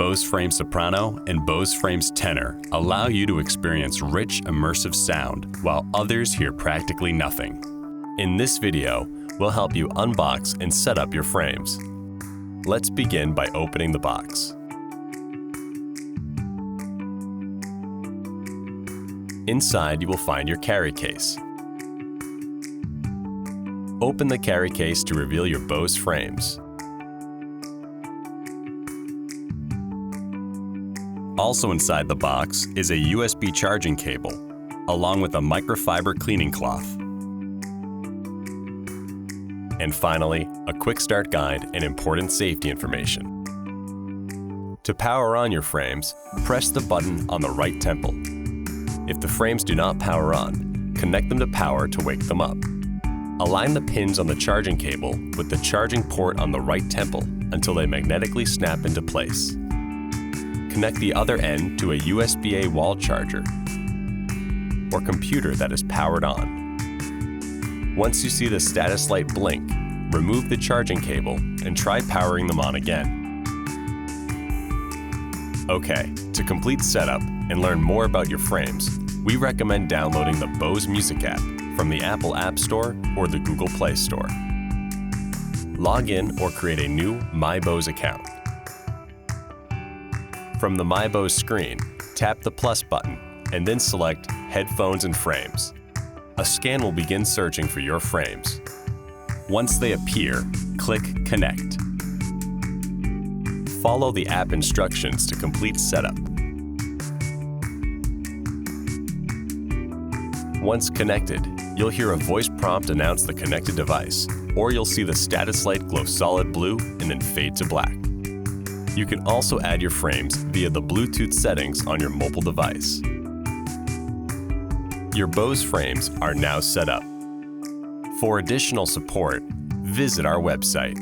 Bose Frames Soprano and Bose Frames Tenor allow you to experience rich, immersive sound while others hear practically nothing. In this video, we'll help you unbox and set up your frames. Let's begin by opening the box. Inside, you will find your carry case. Open the carry case to reveal your Bose frames. Also inside the box is a USB charging cable, along with a microfiber cleaning cloth. And finally, a quick start guide and important safety information. To power on your frames, press the button on the right temple. If the frames do not power on, connect them to power to wake them up. Align the pins on the charging cable with the charging port on the right temple until they magnetically snap into place. Connect the other end to a USB-A wall charger or computer that is powered on. Once you see the status light blink, remove the charging cable and try powering them on again. Okay, to complete setup and learn more about your frames, we recommend downloading the Bose Music app from the Apple App Store or the Google Play Store. Log in or create a new My Bose account. From the My Bose screen, tap the plus button and then select Headphones and Frames. A scan will begin searching for your frames. Once they appear, click Connect. Follow the app instructions to complete setup. Once connected, you'll hear a voice prompt announce the connected device, or you'll see the status light glow solid blue and then fade to black. You can also add your frames via the Bluetooth settings on your mobile device. Your Bose frames are now set up. For additional support, visit our website.